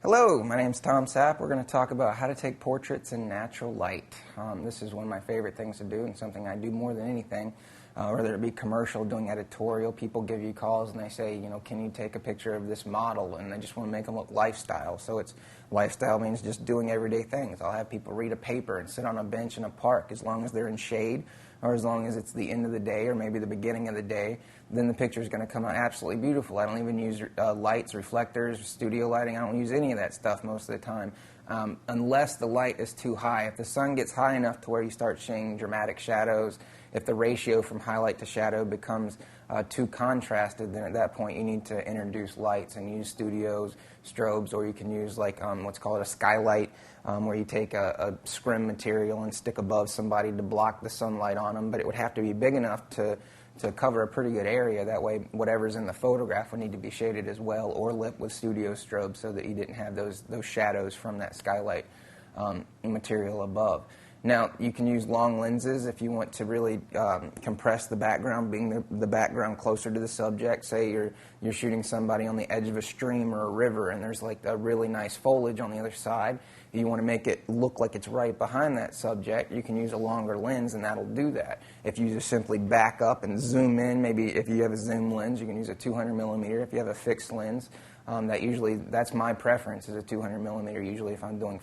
Hello, my name's Tom Sapp. We're going to talk about how to take portraits in natural light. This is one of my favorite things to do and something I do more than anything. Whether it be commercial, doing editorial, people give you calls and they say, can you take a picture of this model? And they just want to make them look lifestyle. So it's lifestyle means just doing everyday things. I'll have people read a paper and sit on a bench in a park as long as they're in shade or as long as it's the end of the day or maybe the beginning of the day. Then the picture is going to come out absolutely beautiful. I don't even use lights, reflectors, studio lighting. I don't use any of that stuff most of the time unless the light is too high. If the sun gets high enough to where you start seeing dramatic shadows, if the ratio from highlight to shadow becomes too contrasted, then at that point you need to introduce lights and use studios, strobes, or you can use what's called a skylight, where you take a scrim material and stick above somebody to block the sunlight on them, but it would have to be big enough to cover a pretty good area. That way whatever's in the photograph would need to be shaded as well or lit with studio strobe so that you didn't have those shadows from that skylight material above. Now, you can use long lenses if you want to really compress the background, being the background closer to the subject. Say you're shooting somebody on the edge of a stream or a river and there's like a really nice foliage on the other side. If you want to make it look like it's right behind that subject, you can use a longer lens and that'll do that. If you just simply back up and zoom in, maybe if you have a zoom lens, you can use a 200 millimeter. If you have a fixed lens, that's my preference, is a 200 millimeter usually if I'm doing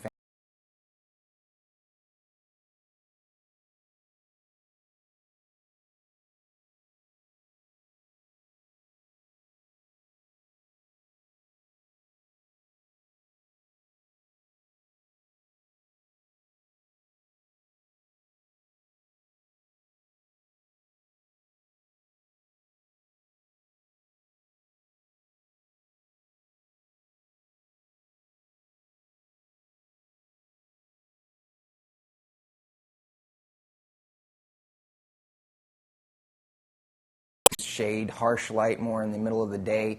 shade, harsh light more in the middle of the day.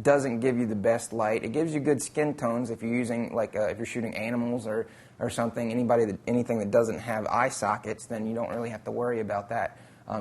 Doesn't give you the best light. It gives you good skin tones if you're using if you're shooting animals or something. Anything that doesn't have eye sockets, then you don't really have to worry about that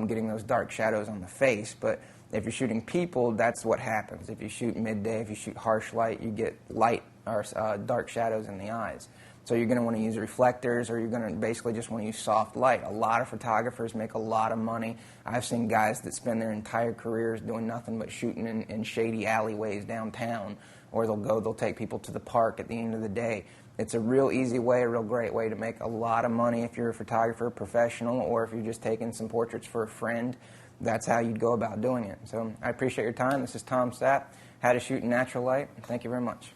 getting those dark shadows on the face. But if you're shooting people, that's what happens. If you shoot midday, if you shoot harsh light, you get light or dark shadows in the eyes. So you're going to want to use reflectors, or you're going to basically just want to use soft light. A lot of photographers make a lot of money. I've seen guys that spend their entire careers doing nothing but shooting in shady alleyways downtown, or they'll take people to the park at the end of the day. It's a real easy way, a real great way to make a lot of money if you're a photographer, professional, or if you're just taking some portraits for a friend. That's how you'd go about doing it. So I appreciate your time. This is Tom Sapp, How to Shoot in Natural Light. Thank you very much.